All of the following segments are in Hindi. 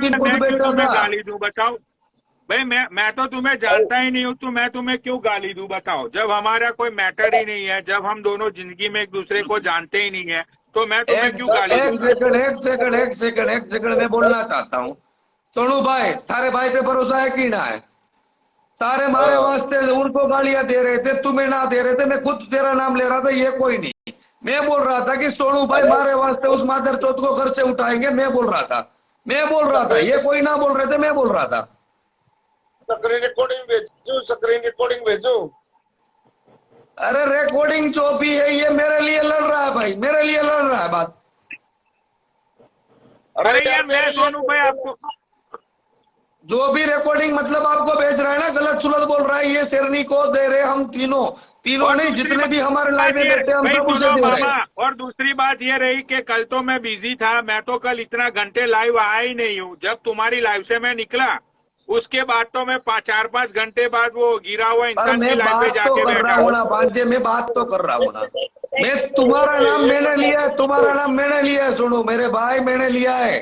लेकिन खुद मैं क्यों बैठा तुम्हें था। गाली दूं बताओ भाई। मैं तो तुम्हें जानता ही नहीं हूँ, तो मैं तुम्हें क्यों गाली दूं बताओ। जब हमारा कोई मैटर ही नहीं है, जब हम दोनों जिंदगी में एक दूसरे को जानते ही नहीं है, तो मैं तुम्हें एक क्यों गाली एक दूंगा। सेकंड एक सेकंड एक सेकंड एक सेकंड मैं बोलना चाहता हूँ। सोनू भाई, थारे भाई पे भरोसा है कि ना है? सारे मारे वास्ते उनको गालियां दे रहे थे, तुम्हें ना दे रहे थे। मैं खुद तेरा नाम ले रहा था, ये कोई नहीं। मैं बोल रहा था कि सोनू भाई अरे मारे वास्ते उस मादर चौथ को घर से उठाएंगे। मैं बोल रहा था, मैं बोल रहा था, ये कोई ना बोल रहे थे, मैं बोल रहा था। स्क्रीन रिकॉर्डिंग भेजू। अरे रिकॉर्डिंग जो भी है, ये मेरे लिए लड़ रहा है भाई, मेरे लिए लड़ रहा है बात। अरे यार यार मैं सोनू भाई आपको जो भी रिकॉर्डिंग मतलब आपको भेज रहा है ना, गलत सुलत बोल रहा है। ये शेरनी को दे रहे हम तीनों तीनों और नहीं, दूसरी जितने भी हमारे लाइव बात में ये बैठे हम भाई सब उसे सुनो दे रहे मामा, हैं। और दूसरी बात ये रही कि कल तो मैं बिजी था, मैं तो कल इतना घंटे लाइव आया ही नहीं हूँ। जब तुम्हारी लाइव से मैं निकला, उसके बाद तो मैं 4-5 घंटे बाद वो गिरा हुआ पर इंसान मैं की लाइव पे बात तो जाके कर रहा बैठा हूँ हूँ। ना भांजे, मैं बात तो कर रहा हूँ ना। मैं तुम्हारा नाम मैंने लिया है, तुम्हारा नाम मैंने लिया है। सुनो मेरे भाई, मैंने लिया है।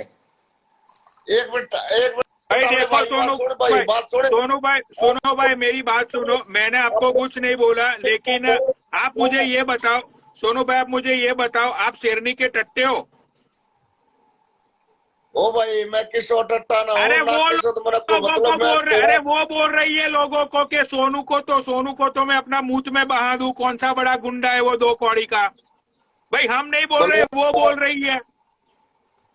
एक मिनट एक भाई मिनट अपने देखो भाई सोनू बात छोड़ भाई, भाई, बात छोड़। सोनू भाई मेरी बात सुनो। मैंने आपको कुछ नहीं बोला, लेकिन आप मुझे ये बताओ, सोनू भाई आप मुझे ये बताओ, आप शेरनी के टट्टे हो? ओ भाई मैं किस और टट्टा ना अरे हूँ ना वो किस और तुम्हारा कोई लोगों को मतलब मैं बोल रहे, तेरा। अरे वो बोल रही है लोगों को कि सोनू को तो मैं अपना मुंह में बहा दूं, कौन सा बड़ा गुंडा है वो 2 कौड़ी का। भाई हम नहीं बोल रहे, वो बलवा बोल रही है।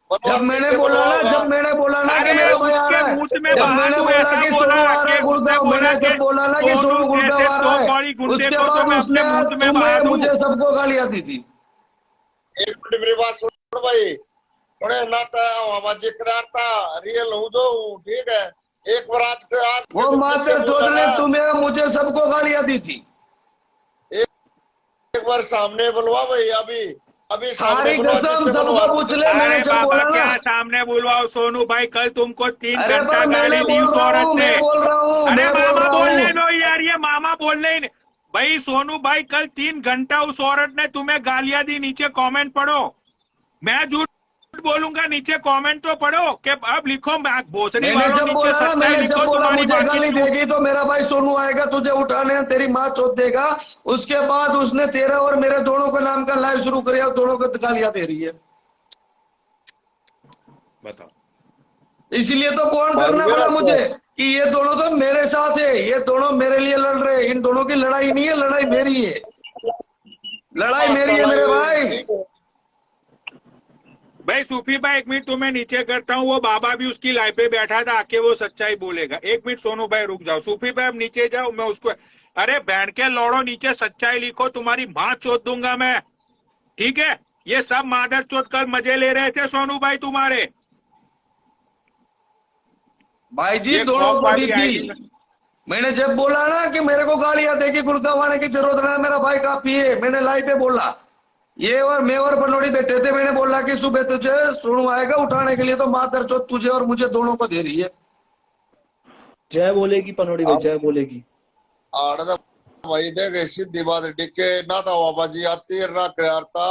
बलवा जब मैंने किससे बोला ना, बलवाओगा? जब मैंने बोला ना कि अरे मेरा भाई आ उसके रहा है, मुंह में जब बहा मैंने दूं बोला ऐसा कि बोला सोनू आ रहा कि है उसने गुड़गांव, बोला मैंने कि जब बोला ना कि सोनू सोनू जैसे गुड़गांव आ 2 रहा है, कौड़ी गुंडे उसके को तो बाद मैं अपने उसने मुंह में बहा तुम्हें दूं। मुझे सबको गालियां दी थी। एक मिनट मेरी बात सुन भाई। उन्हें ना था आवाज करारता रियल हूँ जो हूँ, ठीक है। एक बार आज के वो दिन किससे मादर बोला चौथ ने ना, तुम्हें मुझे सबको गालियां दी थी। एक बार सामने बुलवा भाई, अभी अभी सामने थारी बुलवा कसम जिससे बुलवा सबको रहा हूँ। पूछ ले, मैंने अरे जब बाबा बोला ना। क्या सामने बुलवाओ सोनू भाई, कल तुमको 3 अरे घंटा पर मैंने गाली दी बोल उस रहा औरत हूँ, ने। मैं बोल रहा हूँ, अरे मैं बोल मामा रहा बोलने हूँ। दो यार, ये मामा बोलने ही नहीं। भाई सोनू भाई कल 3 घंटा उस औरत ने तुम्हें गालियां दी, नीचे कमेंट पढ़ो। मैं झूठ बोलूंगा, नीचे कमेंट तो पढ़ो कि अब लिखो भोसड़ी मैंने वालों, जब नीचे बोला ना, सच्चाई मैंने जब लिखो, बोला तुम्हारी मुझे बाकी गाली झूठ। देगी तो मेरा भाई सोनू आएगा तुझे उठाने, तेरी माँ चोट देगा। उसके बाद उसने तेरा और मेरे दोनों के नाम का लाइव शुरू किया, दोनों को गालियां दे रही है। बताओ। इसलिए तो फोन भाई करना मेरा पड़ा मुझे कि ये दोनों तो मेरे साथ है, ये दोनों मेरे लिए लड़ रहे हैं। इन दोनों की लड़ाई नहीं है, लड़ाई मेरी है, लड़ाई मेरी है मेरे भाई। ठीक है। भाई सूफी भाई 1 मिनट तुम्हें नीचे करता हूँ, वो बाबा भी उसकी लाइफ पे बैठा था, आके वो सच्चाई बोलेगा। 1 मिनट सोनू भाई रुक जाओ, सूफी भाई अब नीचे जाओ, मैं उसको, अरे बैंड के लौड़ो नीचे सच्चाई लिखो, तुम्हारी माँ चोद दूंगा मैं, ठीक है। ये सब मादर चोद कर मजे ले रहे थे सोनू भाई तुम्हारे। भाई जी ये दोनों खौफ को दी वाली आईडी में। थी। मैंने जब बोला ना कि मेरे को गालियां देगी, गुड़गांव आने की जरूरत नहीं, मेरा भाई काफी है, मैंने लाइव पे बोला। ये और मैं और बनोड़ी बैठे थे, मैंने बोला कि सुबह तुझे सोनू आएगा उठाने के लिए, तो मादर चौथ तुझे और मुझे दोनों को दे रही है। जय बोलेगी पनोड़ी भाई, अब जय बोलेगी। आड़ भाई देख सीधी बात डिके ना था आवाजी आती है ना करारता।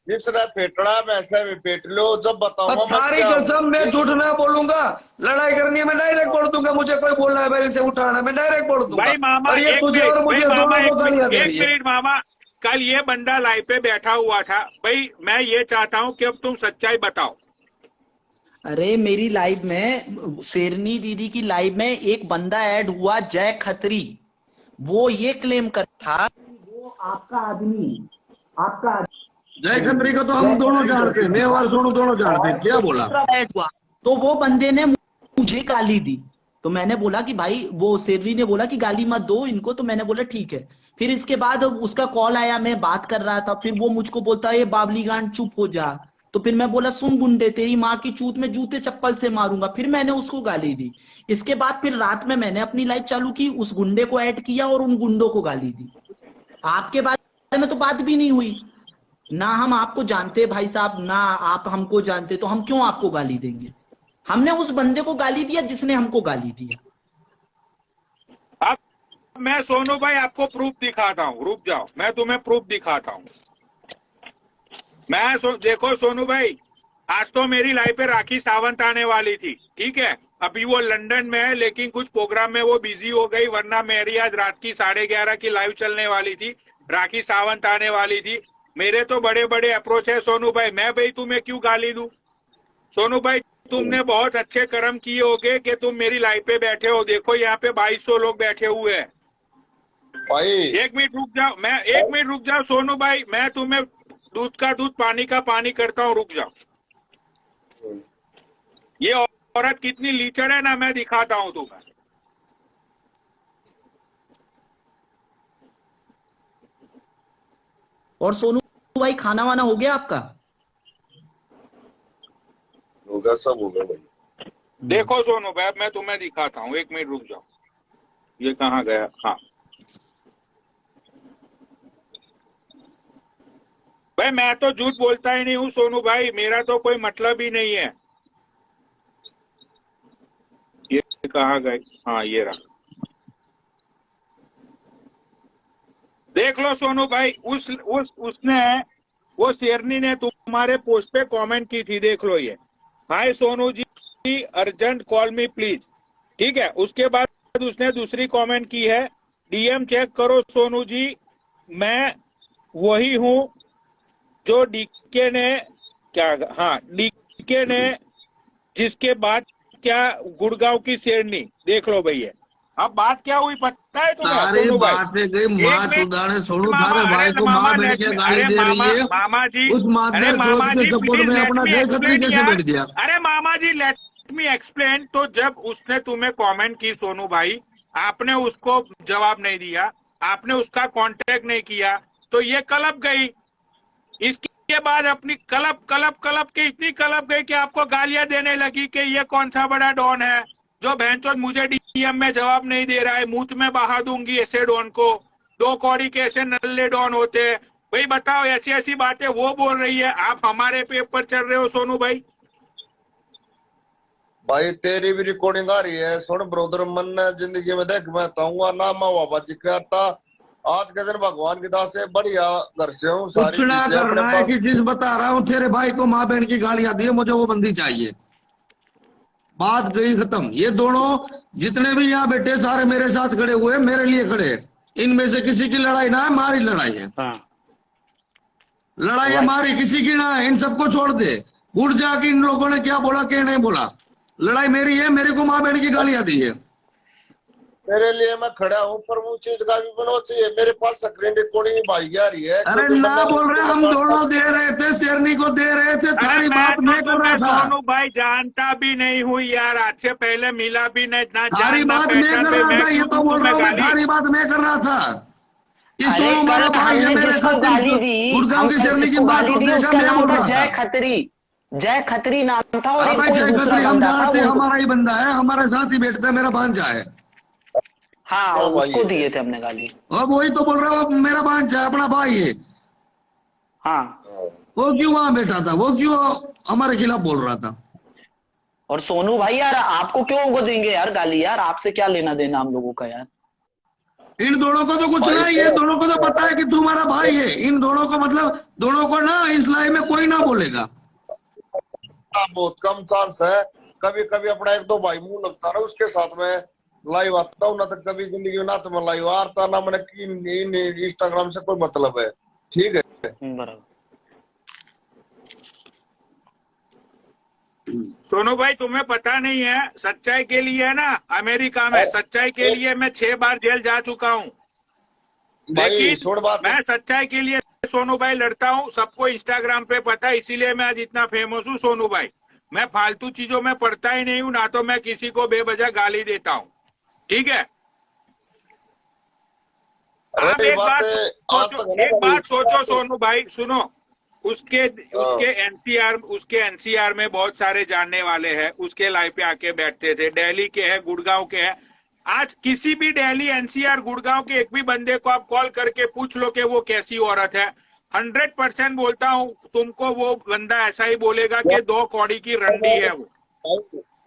जिसने पेटना है वैसे भी पेट लो, जब बताऊंगा मैं थारी क्या हूँ। कसम, मैं झूठ ना बोलूंगा। लड़ाई करनी है मैं डायरेक्ट बोल दूंगा, मुझे कोई बोलना है भाई इसे उठाना, मैं डायरेक्ट बोल दूंगा। भाई मामा और ये एक तुझे मिनट, और भाई मुझे मामा दोनों को एक मिनट, गालियां दे एक रही है। मिनट मामा। कल ये बंदा लाइव पे बैठा हुआ था भाई, मैं ये चाहता हूँ कि अब तुम सच्चाई बताओ। अरे मेरी लाइव में, शेरनी दीदी की लाइव में एक बंदा ऐड हुआ, जय खत्री। वो ये क्लेम कर था वो आपका आदमी, आपका जय खत्री को तो हम दोनों जानते हैं, मैं और सोनू दोनों जानते हैं। क्या बोला? ऐड हुआ तो वो बंदे ने मुझे गाली दी। तो मैंने बोला कि भाई, वो शेरनी ने बोला कि गाली मत दो इनको, तो मैंने बोला ठीक है। फिर इसके बाद उसका कॉल आया, मैं बात कर रहा था, फिर वो मुझको बोलता है ये बाबली गांड चुप हो जा। तो फिर मैं बोला सुन गुंडे, तेरी माँ की चूत में जूते चप्पल से मारूंगा। फिर मैंने उसको गाली दी। इसके बाद फिर रात में मैंने अपनी लाइव चालू की, उस गुंडे को ऐड किया और उन गुंडों को गाली दी। आपके बारे में तो बात भी नहीं हुई ना, हम आपको जानते भाई साहब ना, आप हमको जानते, तो हम क्यों आपको गाली देंगे। हमने उस बंदे को गाली दिया जिसने हमको गाली दिया। अब मैं सोनू भाई आपको प्रूफ दिखाता हूँ, रुक जाओ, मैं तुम्हें प्रूफ दिखाता हूँ। देखो सोनू भाई, आज तो मेरी लाइफ पे राखी सावंत आने वाली थी, ठीक है, अभी वो लंदन में है, लेकिन कुछ प्रोग्राम में वो बिजी हो गई, वरना मेरी आज रात की 11:30 की लाइव चलने वाली थी। राखी सावंत आने वाली थी। मेरे तो बड़े बड़े अप्रोच है सोनू भाई, मैं भाई तुम्हें क्यों गाली दूं? सोनू भाई तुमने बहुत अच्छे कर्म किए होगे कि तुम मेरी लाइव पे बैठे हो। देखो यहाँ पे 2200 लोग बैठे हुए हैं। भाई 1 मिनट रुक जाओ, मैं 1 मिनट रुक जाओ सोनू भाई, मैं तुम्हें दूध का दूध पानी का पानी करता हूँ, रुक जाओ। ये औरत कितनी लीचड़ है ना, मैं दिखाता हूँ तुम्हें। और सोनू भाई खाना वाना हो गया आपका? होगा, सब होगा भाई। देखो सोनू भाई, मैं तुम्हें दिखाता हूँ, 1 मिनट रुक जाओ। ये कहाँ गया? हाँ भाई, मैं तो झूठ बोलता ही नहीं हूँ सोनू भाई, मेरा तो कोई मतलब ही नहीं है। ये कहाँ गए? हाँ ये रहा। देख लो सोनू भाई, उसने वो शेरनी ने तुम्हारे पोस्ट पे कमेंट की थी, देख लो ये। हाय Sonu ji, urgent call me please, ठीक है। उसके बाद उसने दूसरी कमेंट की है, डीएम चेक करो सोनू जी, मैं वही हूँ जो डीके ने क्या, हाँ डीके ने जिसके बाद क्या गुड़गांव की शेरनी, देख लो भैया। अब बात क्या हुई पता है तुम्हें सारी सोनू भाई? बातें गई माँ चुदाने सोनू थारे भाई को मामा, माँ बन के गाली दे रही है। मामा जी, उस मादर मामा चौथ के जी सपोर्ट प्लीज में लेट अपना मी घर खतरी एक्सप्लेन कैसे यार। बैठ गया? अरे मामा जी लेट मी एक्सप्लेन। तो जब उसने तुम्हें कमेंट की सोनू भाई, आपने उसको जवाब नहीं दिया, आपने उसका कांटेक्ट नहीं किया, तो ये कलप गई। इसके बाद अपनी कलप के इतनी कलप गई कि आपको गालियां देने लगी कि ये कौन सा बड़ा डॉन है जो बहनचोद मुझे डीएम में जवाब नहीं दे रहा है, मुंह में बहा दूंगी ऐसे डॉन को, 2 कौड़ी के ऐसे नल्ले डॉन होते हैं। भाई बताओ, ऐसी ऐसी बातें वो बोल रही है, आप हमारे पेपर चल रहे हो सोनू भाई। भाई तेरी भी रिकॉर्डिंग आ रही है, सुन ब्रोदर, मन ने जिंदगी में देख, मैं कहूंगा ना माँ बाबा जी कहता, आज के दिन भगवान की दास से बढ़िया घर से हूँ, सारी कुछ ना चीजें अपने करना है पास। कि जिस बता रहा हूँ तेरे भाई को माँ बहन की गालियां दी है, मुझे वो बंदी चाहिए। बात गई खत्म। ये दोनों जितने भी यहाँ बैठे सारे मेरे साथ खड़े हुए, मेरे लिए खड़े हैं। इनमें से किसी की लड़ाई ना है, हमारी लड़ाई है। लड़ाई हमारी, किसी की ना है। इन सबको छोड़ दे, उड़ जाके इन लोगों ने क्या बोला क्या नहीं बोला, लड़ाई मेरी है। मेरे को माँ बहन की गालियां दी है, मेरे लिए मैं खड़ा हूँ, पर वो चीज का भी बनो चाहिए। मेरे पास स्क्रीन रिकॉर्डिंग भाई आ रही है। अरे ना बोल रहे, हम दोनों दे रहे थे, शेरनी को दे रहे थे, थारी बात मैं कर रहा था। सोनू भाई जानता भी नहीं हूँ यार, आज से पहले मिला भी नहीं, ना थारी जानना बात मैं पहचान कर रहा था, ये तो बोल रहा हूँ, गाली। थारी बात मैं कर रहा था कि अरे सोनू हमारा कल भाई है, हमने मेरे जिसको गाली दी, गुड़गांव की हमने शेरनी की जिसको बात गाली को दी देखा, उसका मैं नाम बोल था रहा जय था। खत्री। जय खत्री नाम था, और हाँ एक भाई, कोई जय दूसरा खत्री हम बंदा था जानते हैं, वो। हमारा ही बंदा है, हमारे साथ ही बैठता है, मेरा भांजा है। हाँ, हाँ, भाई उसको है। दिए थे हमने गाली। अब वही तो बोल रहा हूँ, मेरा भांजा है, अपना भाई है। हाँ, वो क्यों वहां बैठा था, वो क्यों हमारे खिलाफ बोल रहा था? और सोनू भाई यार आपको क्यों वो देंगे यार गाली? यार आपसे क्या लेना देना हम लोगों का यार। इन दोनों को तो कुछ भाई नहीं है, दोनों को तो पता है कि तुम्हारा भाई है। इन दोनों को मतलब, दोनों को ना इस लाइफ में कोई ना बोलेगा। बहुत कम चांस है, कभी कभी अपना 1-2 भाई मुंह लगता ना, उसके साथ में लाइव आता हूँ ना, तो कभी जिंदगी में ना तो मैं लाइव आता ना, मैंने इंस्टाग्राम से कोई मतलब है, ठीक है। बराबर। सोनू भाई तुम्हें पता नहीं है, सच्चाई के लिए ना अमेरिका में, सच्चाई के लिए मैं 6 बार जेल जा चुका हूँ। भाई छोड़ बात, मैं सच्चाई के लिए सोनू भाई लड़ता हूँ, सबको इंस्टाग्राम पे पता है, इसीलिए मैं आज इतना फेमस हूँ सोनू भाई। मैं फालतू चीजों में पढ़ता ही नहीं हूँ, ना तो मैं किसी को बेवजह गाली देता हूँ, ठीक है। आप एक बात सोचो सोनू भाई, सुनो, उसके एनसीआर में बहुत सारे जानने वाले हैं, उसके लाइव पे आके बैठते थे, दिल्ली के हैं, गुड़गांव के हैं। आज किसी भी दिल्ली, एनसीआर, गुड़गांव के एक भी बंदे को आप कॉल करके पूछ लो कि वो कैसी औरत है, 100% बोलता हूँ तुमको, वो बंदा ऐसा ही बोलेगा कि 2 कौड़ी की रंडी है वो।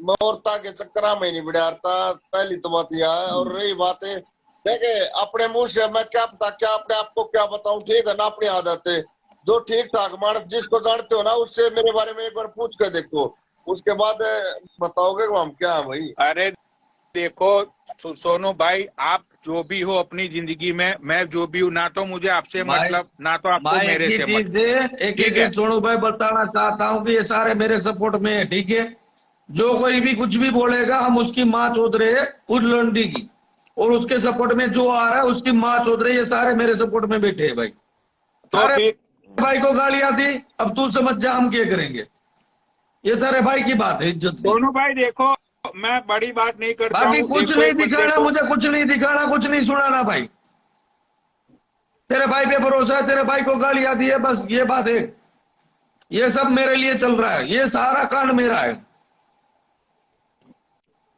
मैं औरता के चक्कर में नहीं बिड़ाता, पहली तो बात यह है। और रही बात देखे अपने मुंह से मैं क्या पता, क्या अपने आप को क्या बताऊं, ठीक है ना, अपनी आदत है। जो ठीक ठाक मानस जिसको जानते हो ना उससे मेरे बारे में एक बार पूछ के देखो, उसके बाद बताओगे कि हम क्या है भाई। अरे देखो सोनू भाई, आप जो भी हो अपनी जिंदगी में, मैं जो भी हूँ, ना तो मुझे आपसे भाई- मतलब, ना तो आपको मैं मेरे से मतलब। एक ही ठीक है। चीज सोनू भाई बताना चाहता हूँ कि ये सारे मेरे सपोर्ट में है, ठीक है। जो कोई भी कुछ भी बोलेगा हम उसकी माँ चोद रहे हैं उस लंडी की, और उसके सपोर्ट में जो आ रहा है उसकी माँ चोद रही है। ये सारे मेरे सपोर्ट में बैठे हैं भाई। तो सारे फिर भाई को गालियां दी, अब तू समझ जा हम क्या करेंगे। ये तेरे भाई की बात है, इज्जत की। सोनू भाई देखो, मैं बड़ी बात नहीं करता बाकी हूँ। कुछ देखो नहीं एक बंदे दिखाना को, मुझे, कुछ नहीं दिखाना, कुछ नहीं सुनाना भाई। तेरे भाई पे भरोसा है, तेरे भाई को गालियां दी है, बस ये बात है। ये सब मेरे लिए चल रहा है, ये सारा कांड मेरा है।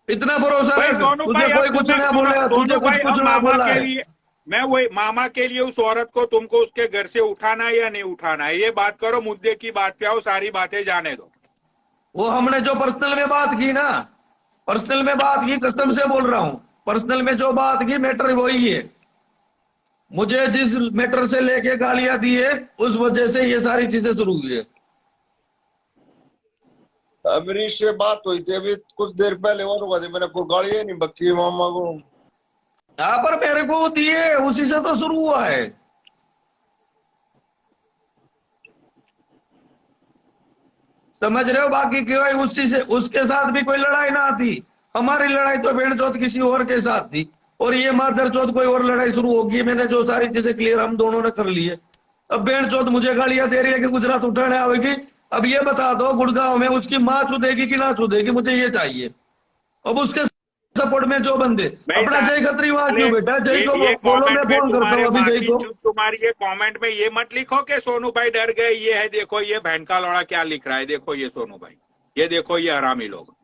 इतना भरोसा भाई रख, सोनू तुझे भाई, कोई अब कुछ तुम्हें ना सुनो, बोले, तुझे सोनू कुछ भाई, अब ना मामा बोला के है। लिए, मैं वही मामा के लिए उस औरत को तुमको उसके घर से उठाना है या नहीं उठाना है, ये बात करो। मुद्दे की बात पे आओ, सारी बातें जाने दो। वो हमने जो पर्सनल में बात की ना, पर्सनल में बात की, कसम से बोल रहा हूं, पर्सनल में जो बात की मैटर वही है। मुझे जिस मैटर से लेके गालियां दी है उस वजह से ये सारी चीजें शुरू हुई है। मेरी इससे बात हुई थी अभी कुछ देर पहले और हुआ थी, मैंने कोई गाली नहीं बक्की मामा को। यहाँ पर मेरे को दिए, उसी से तो शुरू हुआ है। समझ रहे हो? बाकी क्यों है, उसी से उसके साथ भी कोई लड़ाई ना आती। हमारी लड़ाई तो भेड़ चौथ किसी और के साथ थी, और ये मादर चौथ कोई और लड़ाई शुरू होगी। मैंने जो सारी चीजें क्लियर हम दोनों ने कर ली है। अब भेड़ चौथ मुझे गालियां दे रही है कि गुजरात उठाने आवेगी। अब ये बता दो गुड़गांव में उसकी माँ चुदेगी कि ना चुदेगी, मुझे ये चाहिए। अब उसके सपोर्ट में जो बंदे, भाई अपना जय खत्री वहां क्यों बेटा, जय को ये बोलो, मैं कमेंट में फोन करता तुम्हारे हूँ अभी माँ जय की को। चुप, तुम्हारी ये कमेंट में ये मत लिखो कि सोनू भाई डर गए। ये है, देखो ये बहन का लौड़ा क्या लिख रहा है, देखो ये सोनू भाई, ये देखो ये हरामी लोग।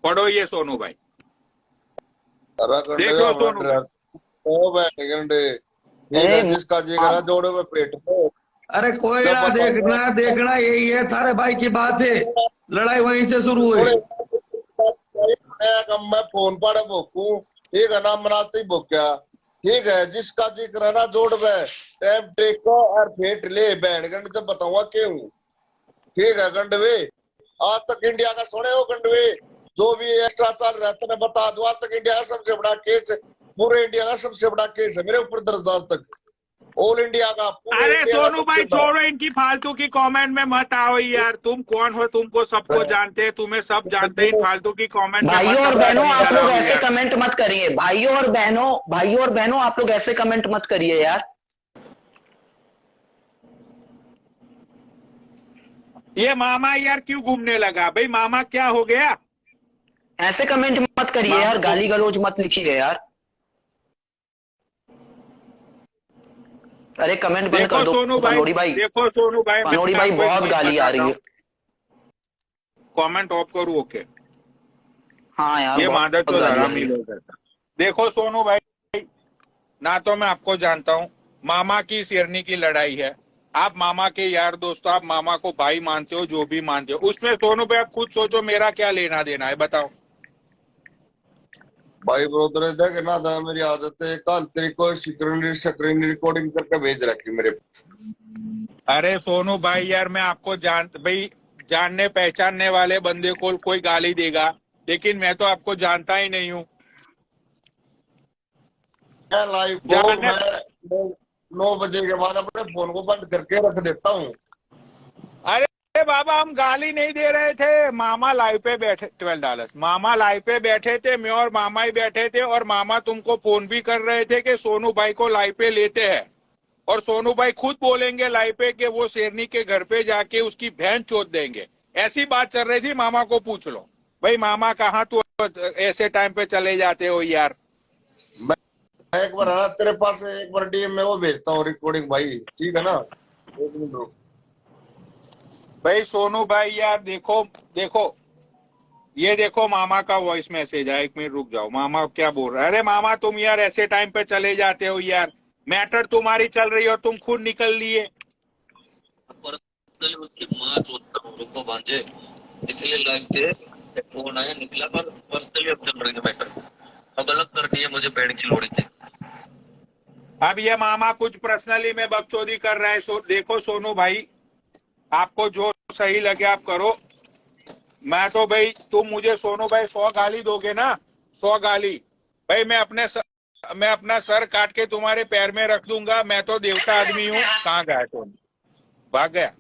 पढ़ो ये सोनू भाई, देख लो सोनू भाई। जिसका जिगरा जोड़ो में पेट में। अरे कोई जब ना, देखना देखना यही है, थारे भाई की बात है, लड़ाई वहीं से शुरू हुई। मैं फोन पर भोकू, ठीक है ना, मनाते ही भोक्या, ठीक है। जिसका जिक्र है ना जोड़ में टैप टेको और फेट ले बहन गंड, जब बताऊंगा क्यों, ठीक है। गंडवे आज तक इंडिया का सुने हो गंडवे, जो भी एक्स्ट्रा चल रहा है बता दो। आज तक इंडिया का सबसे बड़ा केस, पूरे इंडिया का सबसे बड़ा केस है मेरे ऊपर दर्ज आज तक, ऑल इंडिया का। अरे सोनू भाई छोड़ो इनकी फालतू की कमेंट में मत आओ यार। तुम कौन हो, तुमको सबको जानते हैं, तुम्हें सब जानते हैं। इन फालतू की कमेंट में भाइयों मत और आओ, बहनों नहीं आप लोग कराओ ऐसे यार। कमेंट मत करिए। भाइयों और बहनों आप लोग ऐसे कमेंट मत करिए यार। ये मामा यार क्यों घूमने लगा भाई, मामा क्या हो गया? ऐसे कमेंट मत करिए मामा यार, को- गाली गलौज मत लिखिए यार। अरे कमेंट बंद देखो कर दो सोनू भाई, पनोड़ी भाई। देखो सोनू भाई, पनोड़ी भाई बहुत गाली आ रही है। कमेंट ऑफ करूँ? ओके। हाँ यार ये बहुत मादर तो गाली आ हरामी रही है। लोग हैं। देखो सोनू भाई, ना तो मैं आपको जानता हूँ, मामा की शेरनी की लड़ाई है। आप मामा के यार दोस्त, आप मामा को भाई मानते हो, जो भी मानते हो, उसमें सोनू भाई आप खुद सोचो, मेरा क्या लेना देना है बताओ। भाई ब्रोदर देख ना था, मेरी आदत है कल तेरी को स्क्रीन रिकॉर्डिंग करके भेज रखी मेरे। अरे सोनू भाई यार, मैं आपको भाई जानने पहचानने वाले बंदे को कोई गाली देगा, लेकिन मैं तो आपको जानता ही नहीं हूँ। मैं लाइव को जानने- मैं 9 बजे के बाद अपने फोन को बंद करके रख देता हूँ। अरे बाबा, हम गाली नहीं दे रहे थे। मामा लाइव पे बैठे, $12, मामा लाइव पे बैठे थे, मैं और मामा ही बैठे थे, और मामा तुमको फोन भी कर रहे थे कि सोनू भाई को लाइव पे लेते हैं, और सोनू भाई खुद बोलेंगे लाइव पे कि वो शेरनी के घर पे जाके उसकी बहन चोद देंगे। ऐसी बात चल रही थी। मामा को पूछ लो भाई, मामा कहाँ तो ऐसे टाइम पे चले जाते हो यार। मैं एक बार है ना तेरे पास एक बार डीएम में वो भेजता हूँ रिकॉर्डिंग भाई, ठीक है ना। 1 मिनट रुक। भाई सोनू भाई यार, देखो देखो, ये देखो मामा का वॉइस मैसेज है। 1 मिनट रुक जाओ, मामा क्या बोल रहा है। अरे मामा तुम यार ऐसे टाइम पे चले जाते हो यार, मैटर तुम्हारी चल रही है और तुम खुद निकल लिए। उसकी माँ चोदता हूँ, रुको भांजे, इसलिए लाइव से फोन आया निकला, पर पर्सनली अब चल रही है मैटर। अब अलग करनी है मुझे पेड़ की लोड़ी की। अब ये मामा कुछ पर्सनली में बकचोदी कर रहा है। देखो सोनू भाई, आपको जो सही लगे आप करो। मैं तो भाई, तुम मुझे सोनू भाई 100 गाली दोगे ना, 100 गाली भाई, मैं अपना सर काट के तुम्हारे पैर में रख दूंगा। मैं तो देवता आदमी हूँ। कहाँ गया सोनू? भाग गया?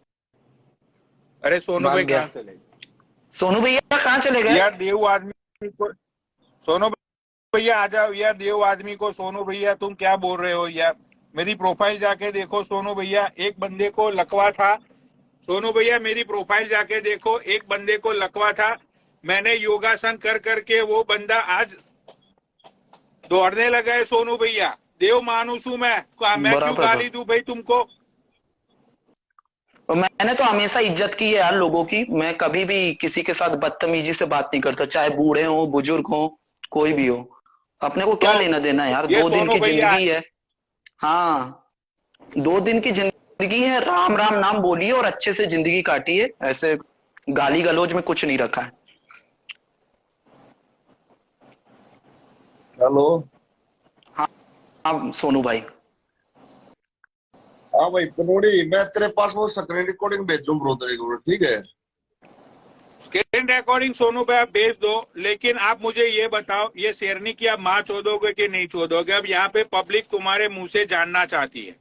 अरे सोनू भाग भाई गया। कहाँ चले गए? सोनू भैया कहाँ चले गए? यार देव आदमी को, सोनू भैया आ जाओ यार। देव आदमी को सोनू भैया तुम क्या बोल रहे हो यार? मेरी प्रोफाइल जाके देखो सोनू भैया, एक बंदे को लकवा था। सोनू भैया मेरी प्रोफाइल जाके देखो, एक बंदे को लकवा था। मैंने योगासन कर करके वो बंदा आज दौड़ने लगा है। सोनू भैया देव मानुस हूं मैं क्यों बराबर गाली दूं भाई तुमको? और मैंने तो हमेशा इज्जत की है यार लोगों की। मैं कभी भी किसी के साथ बदतमीजी से बात नहीं करता, चाहे बूढ़े हो, बुजुर्ग हो, कोई भी हो। अपने को क्या तो लेना देना यार? ये 2 दिन सोनू की भैया, जिंदगी है। हाँ, 2 दिन की जिंदगी है। राम राम नाम बोलिए और अच्छे से जिंदगी काटिए। ऐसे गाली गलौज में कुछ नहीं रखा है। हेलो। हाँ सोनू भाई। हाँ भाई पनोड़ी, मैं तेरे पास वो स्क्रीन रिकॉर्डिंग भेजूं ब्रोदर, ठीक है? स्क्रीन रिकॉर्डिंग सोनू भाई आप भेज दो, लेकिन आप मुझे ये बताओ, ये शेरनी की आप माँ चोदोगे कि नहीं चोदोगे? अब यहाँ पे पब्लिक तुम्हारे मुंह से जानना चाहती है।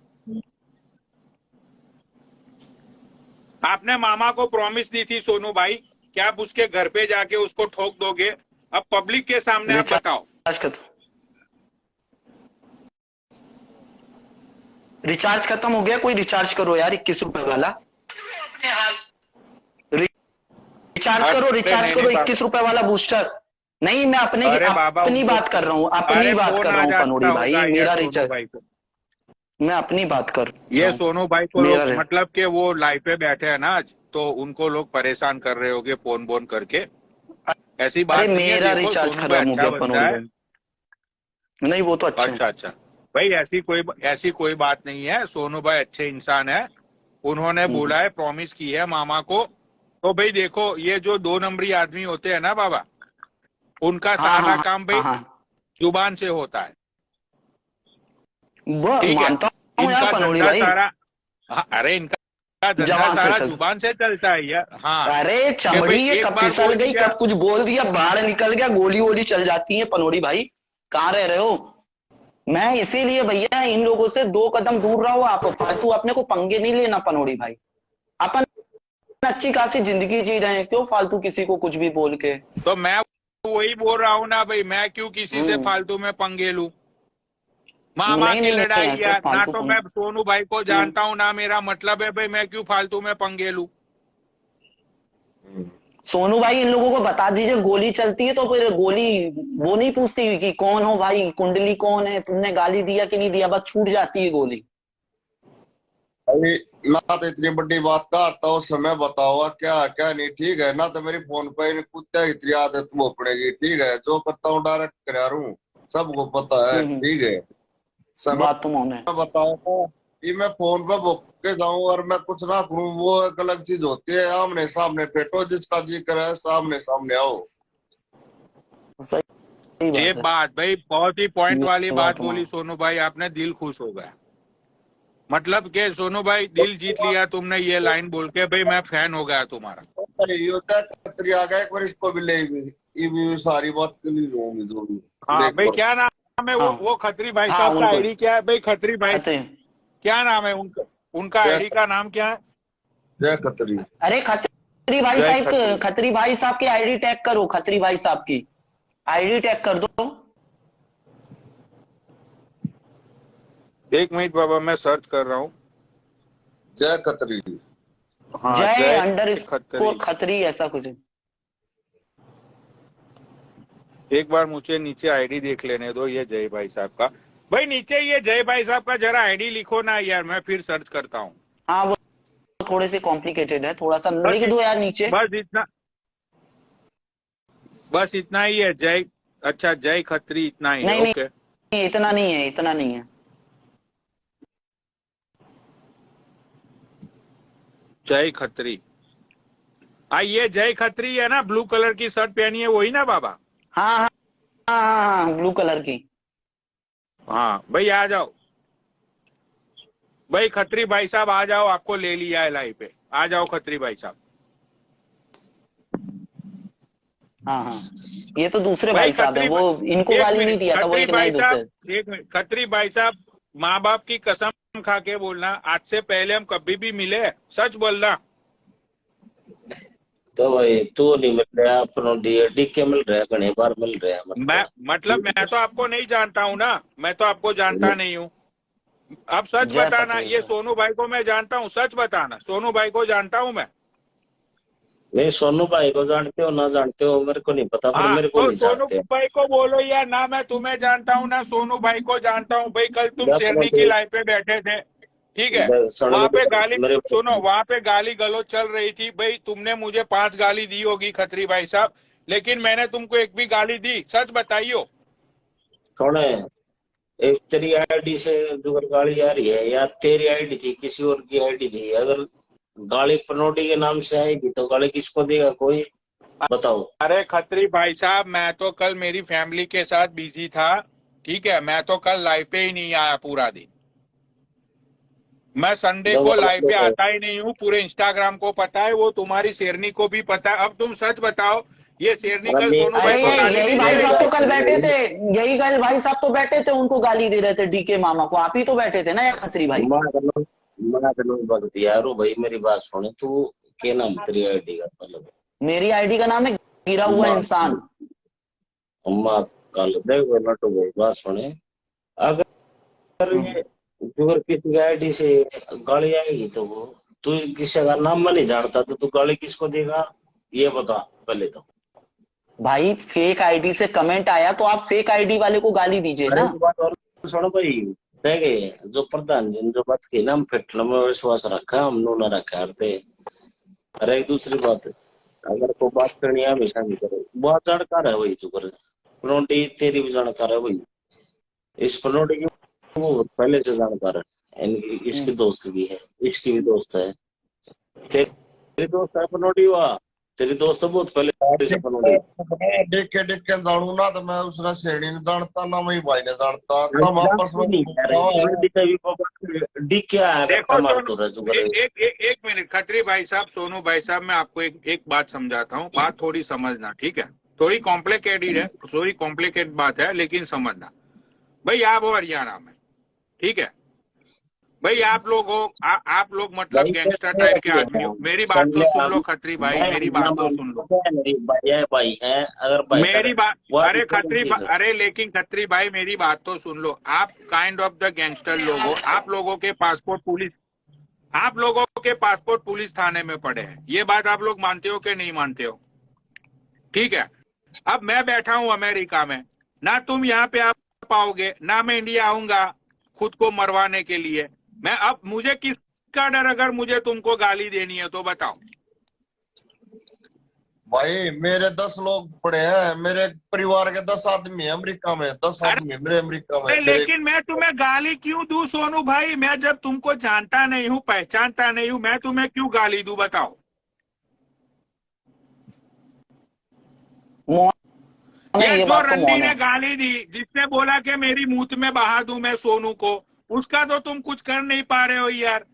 आपने मामा को प्रॉमिस दी थी सोनू भाई, क्या आप उसके घर पे जाके उसको ठोक दोगे? अब पब्लिक के सामने आप बताओ। रिचार्ज खत्म हो गया, कोई रिचार्ज करो यार 21 रुपए वाला। रिचार्ज करो 21 रुपए वाला बूस्टर। नहीं, मैं अपनी बात कर रहा हूँ, अपनी बात कर रहा हूँ पनोड़ी भाई। मेरा रिचार्ज, मैं अपनी बात कर रहा ये हूँ। सोनू भाई को मतलब कि वो लाइव पे बैठे हैं ना आज, तो उनको लोग परेशान कर रहे होंगे फोन बोन करके। ऐसी बात नहीं है। मेरा देखो रिचार्ज सोनू भाई खत्म हो अच्छा गया बंदा पनोड़ी है। भाई। नहीं वो तो अच्छा है। अच्छा भाई, ऐसी कोई बात नहीं है। सोनू भाई अच्छे इंसान है। उन्होंने बोला है, प्रॉमिस की है मामा को। तो भाई देखो, ये जो 2 नंबरी आदमी होते हैं ना बाबा, उनका सारा काम भाई जुबान से होता है। ठीक है, इनका धंधा सारा, अरे इनका धंधा सारा जुबान से चलता है यार। हाँ, अरे चमड़ी ये कब फिसल गई, कब कुछ बोल दिया, बाहर निकल गया, गोली वोली चल जाती है। पनोड़ी भाई कहाँ रह रहे हो? मैं इसीलिए भैया इन लोगों से 2 कदम दूर रहो। आप फालतू अपने को पंगे नहीं लेना पनोड़ी भाई। अपन अच्छी खासी जिंदगी जी रहे हैं, क्यों फालतू किसी को कुछ भी बोल के? तो मैं वही बोल रहा हूँ ना भाई, मैं क्यों किसी से फालतू में पंगे लूं? मामा की लड़ाई है ना, तो मैं सोनू भाई को जानता हूँ ना, मेरा मतलब है भाई, मैं क्यों फालतू में पंगे लूं? सोनू भाई इन लोगों को बता दीजिए, गोली चलती है तो फिर गोली वो नहीं पूछती कि कौन हो भाई, कुंडली कौन है, तुमने गाली दिया कि नहीं दिया, बस छूट जाती है गोली। अरे ना तो इतनी बड़ी बात करता हो, समय बताओ क्या क्या नहीं, ठीक है ना? तो मेरी फोन पे कुत्ते की इतनी आदत वो पड़ेगी, ठीक है? जो करता हूँ डायरेक्ट करा रहा हूँ, सबको पता है, ठीक है? बात तुम होने बताओ कि मैं फोन पे बुक के जाऊं और मैं कुछ ना करूं, वो एक अलग चीज होती है। आमने सामने बैठो, जिसका जी करे सामने सामने आओ। ये बात भाई बहुत ही पॉइंट वाली बात बोली सोनू भाई, आपने दिल खुश हो गया। मतलब के सोनू भाई दिल जीत लिया तुमने ये लाइन बोल के, भाई मैं फैन हो गया तुम्हारा। खतरी आ गया, एक बार इसको भी ले भी सारी बात के लिए लूंगी जरूर। हाँ भाई, क्या नाम है वो खत्री भाई साहब का आईडी क्या है भाई? खत्री भाई क्या नाम है उनका आईडी का नाम क्या है? जय खत्री। अरे खत्री भाई साहब, खत्री भाई साहब की आईडी टैग करो, खत्री भाई साहब की आईडी टैग कर दो। 1 मिनट बाबा, मैं सर्च कर रहा हूँ। जय खत्री। हाँ, जय अंडरस्कोर खत्री ऐसा कुछ। एक बार मुझे नीचे आईडी देख लेने दो, ये जय भाई साहब का। भाई नीचे ये जय भाई साहब का जरा आईडी लिखो ना यार, मैं फिर सर्च करता हूँ। हाँ वो थोड़े से कॉम्प्लिकेटेड है, थोड़ा सा लिख दो यार नीचे। बस इतना ही है जय। अच्छा जय खत्री इतना ही नहीं, है? ओके नहीं इतना नहीं है, इतना नहीं है। जय खत्री। ये जय खत्री है ना, ब्लू कलर की शर्ट पहनी है, वही ना बाबा? हाँ हाँ हाँ हाँ, ब्लू कलर की। हाँ भाई आ जाओ। भाई खत्री भाई साहब आ जाओ, आपको ले लिया है लाइव पे, आ जाओ खत्री भाई साहब। हाँ हाँ, ये तो दूसरे भाई भाई साहब है, वो इनको एक गाली नहीं मिनट दिया था, वो खत्री एक भाई नए दूसरे। साहब, एक मिनट खत्री भाई साहब, माँ बाप की कसम खा के बोलना, आज से पहले हम कभी भी मिले, सच बोलना। तो भाई तू नहीं मिल रहा, अपनों डीके मिल रहा है, घने बार मिल रहा है मैं तो आपको नहीं जानता हूँ ना, मैं तो आपको जानता नहीं हूँ। अब सच जय बताना, पटेल ये सर। सोनू भाई को मैं जानता हूँ, सच बताना, सोनू भाई को जानता हूँ मैं। नहीं, सोनू भाई को जानते हो ना जानते हो मेरे को नहीं पता, पर हाँ मेरे को तो नहीं सोनू जानते। भाई को बोलो यार, ना मैं तुम्हें जानता हूँ ना सोनू भाई को जानता हूँ। भाई कल तुम अपनों शेरनी की लाइव पे बैठे थे, ठीक है, सुन वहां पे गाली, मेरे सुनो, वहां पे गाली गलौज चल रही थी। भाई तुमने मुझे 5 गाली दी होगी खत्री भाई साहब, लेकिन मैंने तुमको एक भी गाली दी, सच बताइयो। सुने, एक तेरी आईडी से जो गाली आ रही है, या तेरी आईडी थी किसी और की आईडी थी, अगर गाली पनोटी के नाम से आएगी तो गाली किसको देगा कोई, बताओ। अरे खत्री भाई साहब, मैं तो कल मेरी फैमिली के साथ बिजी था, ठीक है, मैं तो कल लाइव पे ही नहीं आया पूरा दिन। मैं संडे जब को वाला लाइव पे लोग आता ही नहीं हूँ, पूरे इंस्टाग्राम को पता है, वो तुम्हारी शेरनी को भी पता है। अब तुम सच बताओ, ये शेरनी कल सोनू अरे भाई को गाली यही नहीं भाई दे रही साहब थी? तो कल बैठे थे, यही कल भाई साहब तो बैठे थे, उनको गाली दे रहे थे डीके मामा को, आप ही तो बैठे थे ना यार खत्री भाई। मैं भगती यारो भाई, मेरी बात सुने तू, क्या नाम तेरी आईडी का मतलब? मेरी आईडी का नाम है गिरा हुआ इंसान। अम्मा कल देखो नटू भाई, बात सुने, अगर ये अगर किसी आईडी से गाली आएगी तो वो, तू किसी का नाम में नहीं जानता तो तू गाली किसको देगा, ये बता पहले तो। भाई फेक आईडी से कमेंट आया तो आप फेक आईडी वाले को गाली दीजिए अरे ना। एक बात और सुनो भाई, देखे जो प्रधान जी ने जो बात की ना, हम फिटल में विश्वास रखा, हम नो ना रखा करते। अरे एक दूसरी बात, अगर को बात करनी है हमेशा नहीं करे, बहुत जानकार है वही, तू करे प्रोटी तेरी भी जानकार है वही, इस प्रोटी की वो पहले से जानकार है, इनकी इसकी दोस्त भी है, इसकी भी दोस्त है, तेरी दोस्त है प्रोटी, हुआ तेरी दोस्त है बहुत पहले से प्रोटी। देख के जानू ना, तो मैं उसने श्रेणी ने जानता ना, मैं भाई ने जानता, तब आपस में डी क्या है, देखो तो एक मिनट खत्री भाई साहब, सोनू भाई साहब, मैं आपको एक बात समझाता हूँ, बात थोड़ी समझना, ठीक है, थोड़ी कॉम्प्लिकेटेड है, थोड़ी कॉम्प्लिकेटेड बात है, लेकिन समझना। भाई आप हो हरियाणा में, ठीक है, भाई आप लोग हो, आप लोग मतलब गैंगस्टर टाइप के आदमी हो। मेरी बात तो सुन लो खत्री भाई, मेरी बात तो सुन लो, भाई है अगर भाई मेरी बात, अरे खत्री अरे लेकिन खत्री भाई मेरी बात तो सुन लो, आप काइंड ऑफ द गैंगस्टर लोग हो, आप लोगों के पासपोर्ट पुलिस थाने में पड़े हैं, ये बात आप लोग मानते हो कि नहीं मानते हो? ठीक है, अब मैं बैठा हूं अमेरिका में, ना तुम यहाँ पे आ पाओगे, ना मैं इंडिया आऊंगा खुद को मरवाने के लिए। मैं अब, मुझे किसका डर अगर मुझे तुमको गाली देनी है तो बताओ। भाई मेरे 10 लोग पड़े हैं, मेरे परिवार के 10 आदमी है अमेरिका में, 10 आदमी मेरे अमेरिका में। लेकिन मैं तुम्हें गाली क्यों दूं सोनू भाई? मैं जब तुमको जानता नहीं हूँ, पहचानता नहीं हूँ, मैं तुम्हें क्यों गाली दूं बताओ? ये जो रंडी ने गाली दी, जिसने बोला कि मेरी मूत में बहा दूं मैं सोनू को, उसका तो तुम कुछ कर नहीं पा रहे हो यार।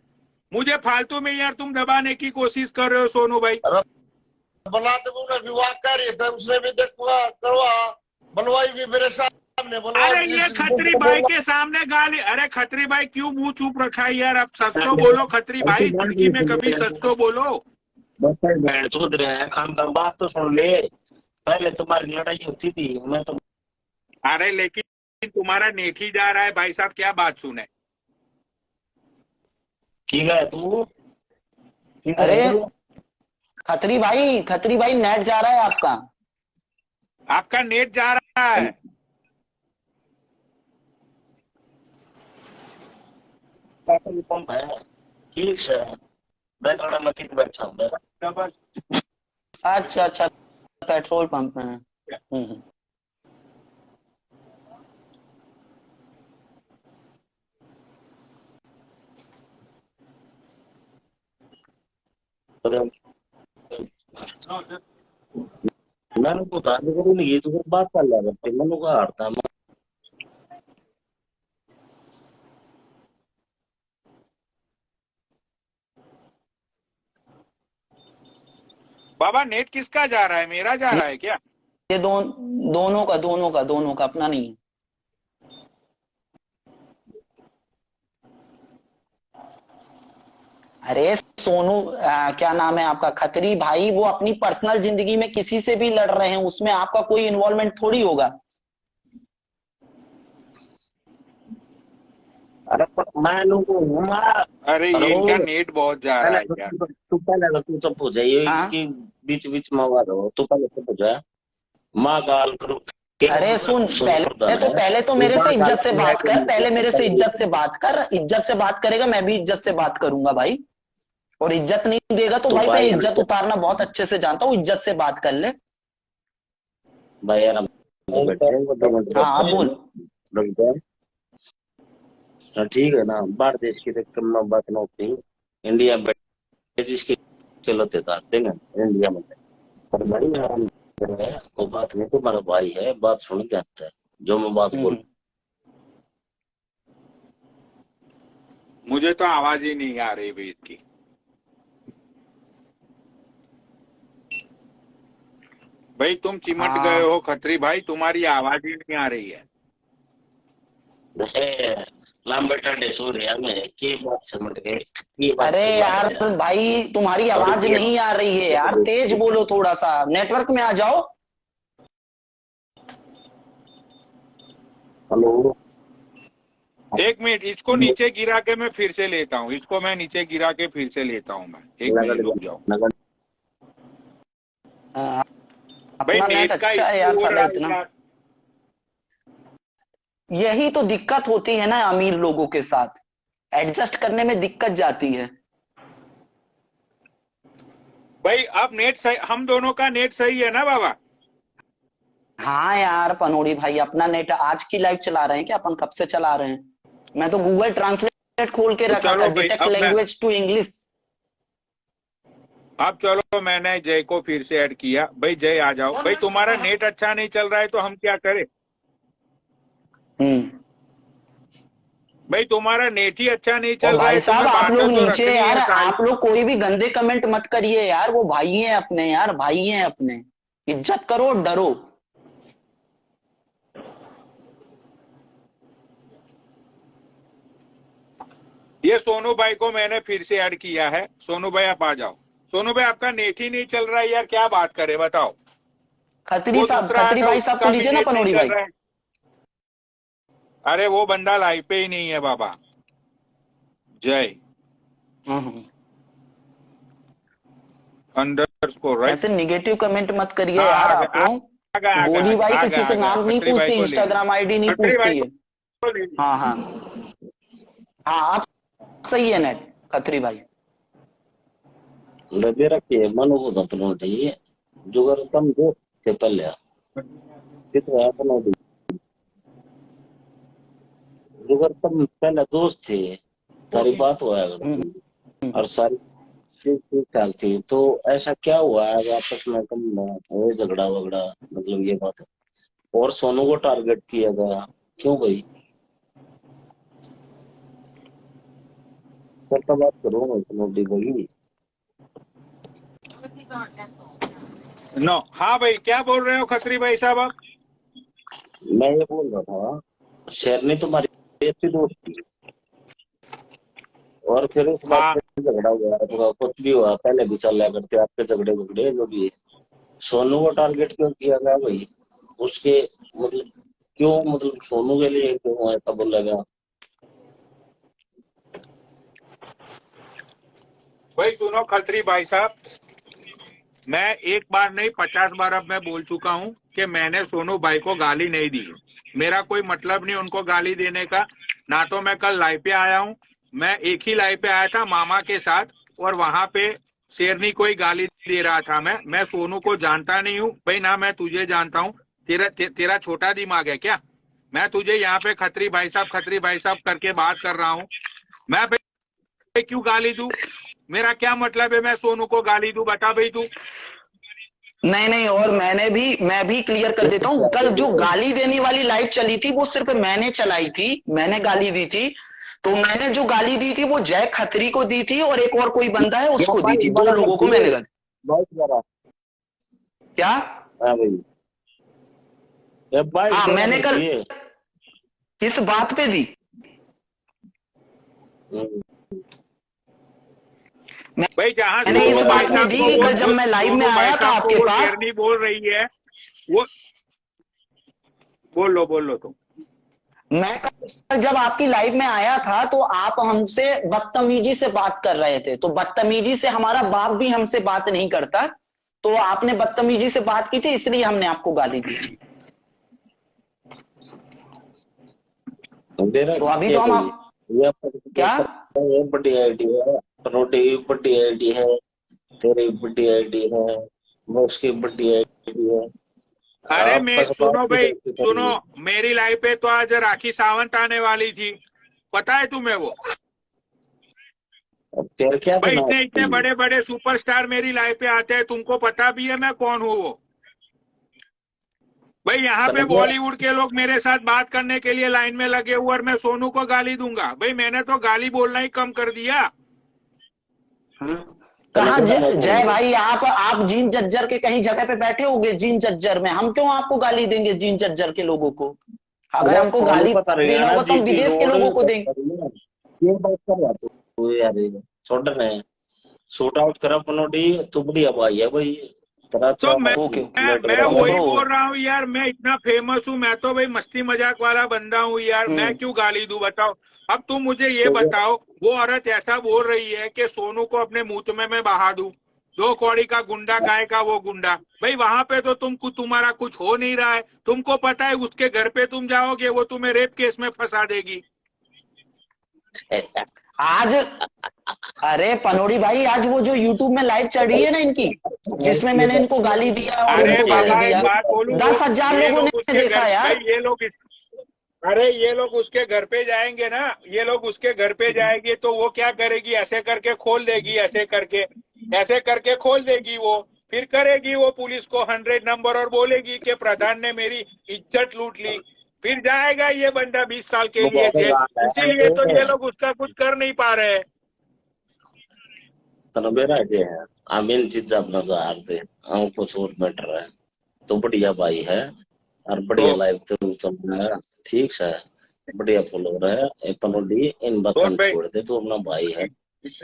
मुझे फालतू में यार तुम दबाने की कोशिश कर रहे हो सोनू भाई। बनाते उन्हें विवाह कर रहे थे, उसने भी देखा करवा बनवाई भी मेरे सामने। अरे ये खत्री भाई के सामने गाली, अरे खत्री भाई क्यों मुंह चुप रखा है यार? अब सच तो बोलो खत्री भाई, जिंदगी में कभी सच तो बोलो। बैठ तो रहे खान बात तो सुन ले, पहले तुम्हारी लड़ाई होती थी, मैं तो, अरे लेकिन तुम्हारा नेट ही जा रहा है भाई साहब, क्या बात सुने? ठीक है तू, अरे खत्री भाई नेट जा रहा है आपका, आपका नेट जा रहा है। पेट्रोल पंप है, ठीक है, मैं थोड़ा मस्जिद बैठा हूँ। अच्छा पेट्रोल पंप में है। मैंने बता करूँ ये तो बात कर लिया करते, मैंने कहा हारता बाबा नेट किसका जा रहा है, मेरा जा रहा है क्या? ये दोनों का अपना नहीं है। अरे सोनू क्या नाम है आपका, खत्री भाई, वो अपनी पर्सनल जिंदगी में किसी से भी लड़ रहे हैं, उसमें आपका कोई इन्वॉल्वमेंट थोड़ी होगा। अरे पर मैं लोगों अरे ये इनका नेट बहुत जा रहा है यार। तू पहले तो चुप हो जाइए, हाँ? कि बीच बीच में आवाज हो, तू पहले चुप हो जाए। माँ गाल करो। अरे सुन, पहले तो मेरे से इज्जत से बात कर, पहले मेरे से इज्जत से बात कर, इज्जत से बात करेगा मैं भी इज्जत से बात करूंगा भाई। और इज्जत नहीं देगा तो भाई मैं इज्जत उतारना बहुत अच्छे से जानता हूँ, इज्जत से बात कर ले भाई यार। हाँ बोल। ठीक है ना, बाहर देश की तो बात ना होती, इंडिया ब्रिटिश की चलते तारते ना इंडिया में। पर भाई वो बात नहीं, तुम्हारा भाई है, बात सुन के आता है जो मैं बात बोल। मुझे तो आवाज ही नहीं आ रही भाई इसकी। भाई तुम चिमट गए हो खत्री भाई, तुम्हारी आवाज ही नहीं आ रही है। अरे यार भाई तुम्हारी आवाज नहीं आ रही है यार, तेज बोलो थोड़ा सा, नेटवर्क में आ जाओ। हेलो, एक मिनट, इसको नीचे गिरा के मैं फिर से लेता हूँ, इसको मैं नीचे गिरा के फिर से लेता हूँ मैं। एक मिनट रुक जाओ भाई, अपना नेट नेट का अच्छा है यार इशू हो साला रहा है इतना। यार। यही तो दिक्कत होती है ना अमीर लोगों के साथ, एडजस्ट करने में दिक्कत जाती है। भाई अब नेट सही, हम दोनों का नेट सही है ना बाबा? हाँ यार पनोड़ी भाई, अपना नेट आज की लाइव चला रहे हैं क्या? अपन कब से चला रहे हैं? मैं तो गूगल ट्रांसलेट खोल के तो रखा चलो था, भाई, डिटेक्ट अब मैं- लैंग्वेज टू इंग्लिश। अब चलो मैंने जय को फिर से ऐड किया। भाई जय आ जाओ। भाई तुम्हारा नेट अच्छा नहीं चल रहा है तो हम क्या करें? भाई तुम्हारा नेट ही अच्छा नहीं चल रहा है। भाई साहब आप लोग नीचे यार, सारी। आप लोग कोई भी गंदे कमेंट मत करिए यार, वो भाई हैं अपने यार, भाई हैं अपने, इज्जत करो डरो। ये सोनू भाई को मैंने फिर से ऐड किया है। सोनू भाई आप आ जाओ। सोनू भाई आपका नेट ही नहीं चल रहा है यार, क्या बात करें बताओ। खत्री वो साहब, दूसरा खत्री आता, भाई साहब उसका को भी लीजिए ना नेट नहीं पनोड़ी चल भाई। रहा है। अरे वो बंदा लाइव पे ही नहीं है बाबा। जय अंडरस्कोर राइट। ऐसे निगेटिव कमेंट मत करिए हाँ, यार आ आप गया, लोग। आ गया, आ गोली गया, भाई आ किसी गया, से आ नाम गया। नहीं खत्री भाई पूछती, को ले इंस्टाग्राम आईडी नहीं खत्री भाई पूछती है। को ले लो। हाँ हाँ हाँ, आप सही है नेट खत्री भाई। डबे रखिए मनो को दपनो दी जुगर तम दो ते पल्ले कितो अपनो दी जुगर तम पहले दोस्त थे, सारी बात हुआ करती और सारी चीज ठीक ठाक थी। तो ऐसा क्या हुआ है आपस में तुम वो झगड़ा वगड़ा, मतलब ये बात है। और सोनू को टारगेट किया गया क्यों भाई? करता बात करो मोदी भाई। नो हाँ भाई, क्या बोल रहे हो खत्री भाई साहब आप? मैं ये बोल रहा था शेरनी तुम्हारी अच्छी दोस्त थी और फिर उस बात पे झगड़ा हुआ तो कुछ भी हुआ, पहले भी चल रहा करते आपके झगड़े झगड़े जो भी है। सोनू को टारगेट क्यों किया गया भाई? उसके मतलब क्यों, मतलब सोनू के लिए क्यों ऐसा बोला गया? भाई सुनो खत्री भाई साहब, मैं एक बार नहीं 50 बार अब मैं बोल चुका हूं कि मैंने सोनू भाई को गाली नहीं दी। मेरा कोई मतलब नहीं उनको गाली देने का। ना तो मैं कल लाइव पे आया हूं, मैं एक ही लाइव पे आया था मामा के साथ और वहां पे शेरनी को ही गाली दे रहा था। मैं सोनू को जानता नहीं हूं भाई, ना मैं तुझे जानता हूं। तेरा छोटा दिमाग है क्या? मैं तुझे यहाँ पे खत्री भाई साहब करके बात कर रहा हूँ। मैं भाई क्यों गाली दूं? मेरा क्या मतलब है मैं सोनू को गाली दूं? बता भाई तू। नहीं, और मैं भी क्लियर कर देता हूँ, कल जो गाली देने वाली लाइव चली थी वो सिर्फ मैंने चलाई थी, मैंने गाली दी थी। तो मैंने जो गाली दी थी वो जय खत्री को दी थी और एक और कोई बंदा है उसको दी थी, 2 लोगों को मैंने गाली। क्या? हाँ भाई, ये बाइक हाँ, देना मैंने कल चाहिए। किस बात पे दी? भाई जहां मैंने सोनू इस भाई बात में साहब दी को कि वो कल जब जो मैं लाइव में सोनू भाई आया था साहब को आपके वो पास, शेरनी बोल रही है, वो बोल लो तुम। मैं कल जब आपकी लाइव में आया था तो आप हमसे बदतमीजी से बात कर रहे थे। तो बदतमीजी से हमारा बाप भी हमसे बात नहीं करता, तो आपने बदतमीजी से बात की थी, इसलिए हमने आपको गाली दी थी। मेरा तो अभी ये तो हम भाई, ये क्या? ये बड़ी आईडी है, पनोटी की बड़ी आईडी है, तेरी बड़ी आईडी है, वो उसकी बड़ी आईडी है। अरे आप मैं बस बात सुनो की भाई, करते सुनो, करिए। मेरी लाइफ पे तो आज राखी सावंत आने वाली थी, पता है तुम्हें वो? अब तेरे क्या भाई देना इतने इतने है? बड़े बड़े सुपरस्टार मेरी लाइफ पे आते हैं, तुमको पता भी है मैं कौन हूँ वो। भाई यहाँ पे तनव्या, बॉलीवुड के लोग मेरे साथ बात करने के लिए लाइन में लगे हुए और मैं सोनू को गाली दूंगा? भाई मैंने तो गाली बोलना ही कम कर दिया। कहाँ तनव्या मैं जय बोल भाई, आप जीन जज्जर के कहीं जगह पे बैठे होगे, जीन जज्जर में हम क्यों आपको गाली देंगे? जीन जज्जर के लोगों को अगर अरे हमको सोनू गाली पता नहीं है देना ना, होगा तो हम जीटी विदेश के रोड लोगों को देंगे। ये बात कर रहा तू यार, ये छोड़ रहे शूट आउट करा पनोटी, तू बढ़िया भाई है भाई, तेरा तो अच्छा ओके मैं तो वही ब्रो, बोल रहा हूँ यार, मैं इतना फेमस हूँ, मैं तो भाई मस्ती मजाक वाला बंदा हूँ यार, मैं क्यों गाली दूं बताओ? अब तुम मुझे ये बताओ, वो औरत ऐसा बोल रही है कि सोनू को अपने मुंह में मैं बहा दूं, 2 कौड़ी का गुंडा, गाय का वो गुंडा। भाई वहां पे तो तुम्हारा कुछ हो नहीं रहा है, तुमको पता है उसके घर पे तुम जाओगे वो तुम्हें रेप केस में फंसा देगी। आज अरे पनोड़ी भाई, आज वो जो यूट्यूब में लाइव चढ़ रही है ना इनकी, जिसमें मैंने इनको गाली दिया और अरे इनको गाली बाबा एक दिया, बात बोलूं, 10,000 ये लोगों लोग ने उसके देखा घर, यार। भाई ये लोग उसके घर पे जाएंगे ना, ये लोग उसके घर पे जाएंगे तो वो क्या करेगी, ऐसे करके खोल देगी, ऐसे करके खोल देगी वो, फिर करेगी वो पुलिस को 100 नंबर और बोलेगी कि प्रधान ने मेरी इज्जत लूट ली, फिर जाएगा ये बंदा 20 साल के लिए जेल। इसीलिए तो ये लोग उसका कुछ कर नहीं पा रहे हैं। तनवेरा जे है, हम इन चीजा अपना तो हारते, हम कुछ और मैटर है, तो बढ़िया भाई है और बढ़िया तो लाइफ तो चल रहा है, ठीक है, बढ़िया फॉलोवर है। ये पनोटी इन बातों भाई छोड़ दे, तो अपना भाई है, ठीक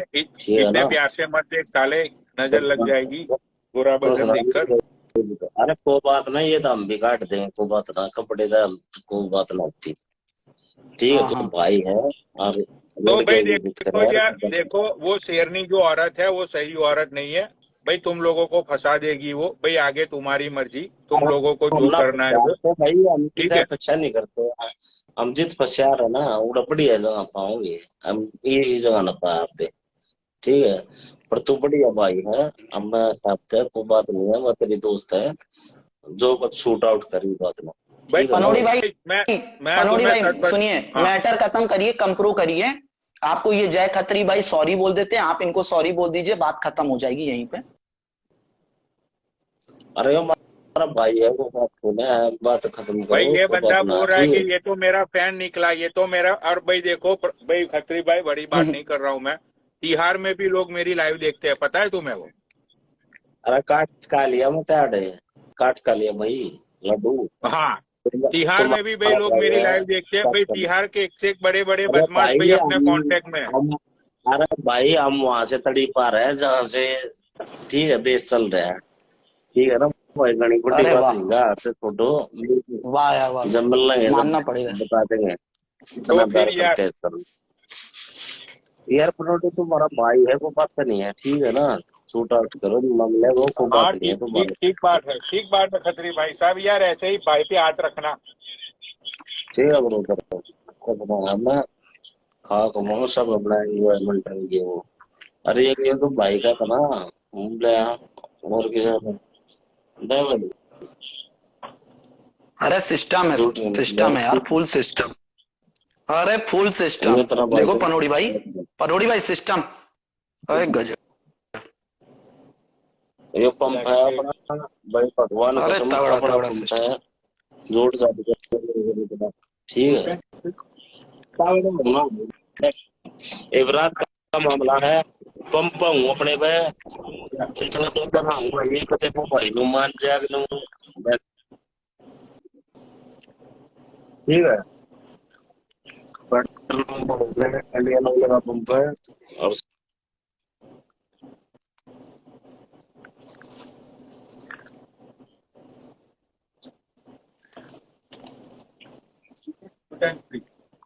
है इतने ना। प्यार से मत देख साले, नजर लग जाएगी बुरा खुश बचन देखकर। रह। अरे कोई बात नहीं, ये तो हम भी काट देंगे, कोई बात ना, कपड़े का कोई बात ना होती, ठीक है, हाँ तो हाँ, भाई है और तो लड़के भाई की इज्जत देखो करे। यार, देखो वो शेरनी जो औरत है वो सही औरत नहीं है भाई, तुम लोगों को फंसा देगी वो। भाई आगे तुम्हारी मर्जी, तुम लोगों को जो हम ना करना है वो, तो भाई हम ठीक है। अच्छा नहीं करते, हम जित फंसार है ना वो बढ़िया जगह पाओगे, हम ये जगह ना पाते, ठीक है। पर तू बढ़िया भाई है, हम साथ है, कोई बात नहीं है, वो तेरी दोस्त है, जो कुछ शूट आउट करी बात में, भाई ठीक है ना। पनोड़ी भाई, मैं पनोड़ी तुम्हें भाई सच बत, सुनिए, हाँ मैटर खत्म करिए, कंप्रो करिए। आपको ये जय खत्री भाई सॉरी बोल देते हैं, आप इनको सॉरी बोल दीजिए, बात खत्म हो जाएगी यहीं पे। अरे हमारा भाई है, वो बात खोले है, बात खत्म भाई करो, ये कोई बंदा बात ना, बोल रहा है ठीक कि है। ये तो मेरा फैन निकला, ये तो मेरा, और भाई देखो भाई खत्री भाई, बड़ी बात नहीं कर रहा हूँ मैं, तिहाड़ में भी लोग मेरी लाइव देखते हैं, पता है तुम्हें वो? अरे काट का लिया मत यार, काट का लिया भाई लड्डू। हाँ, तिहाड़ में भी भाई तुम्हारा लोग भाई मेरी है, लाइव देखते हैं भाई, काट कर लिया। तिहाड़ के एक से एक बड़े बड़े अरे बदमाश भाई भाई अपने कांटेक्ट में है। अरे भाई हम वहां से तड़ी पा रहे हैं जहाँ से, ठीक है, देश चल रहा है, ठीक है ना भाई, घनी बड़ी अरे बात वाह, नहीं गा से फोटो, वाह यार वाह, जब मिल लेंगे मानना जब पड़ेगा। बता देंगे तो इतना प्यार फिर यार, करते हैं सब। यार पनोटी तुम्हारा भाई है, वो बात तो नहीं है, ठीक है ना, शूट आउट करो, मामले वो कोई हाँ बात नहीं है ठीक ठीक तुम्हारे, ठीक बात है, ठीक बात है खत्री भाई साहब, यार ऐसे ही भाई पे हाथ रखना। ठीक है ब्रो, हम खा कमाओ सब अपना एंजॉयमेंट करेंगे वो। अरे ये तो भाई का था ना, हम ले और किसी ने दे भाई, अरे सिस्टम है, झूठ नहीं सिस्टम है यार, फुल सिस्टम, अरे फुल सिस्टम। ये तरह भाई देखो को पनोड़ी भाई सिस्टम, अरे गजब, ये पंप है अपना भाई, भगवान अरे कसम तगड़ा अपना तगड़ा पंप सिस्टम। है, जोड़ जाती है, ठीक है। एक रात का मामला है, पंप हूँ अपने पे, इतना तो बनाऊंगा ये कते वो भाई नु मान जाग नु ठीक है। पेट्रोल पंप हो गया, इंडियन ऑयल का पंप है और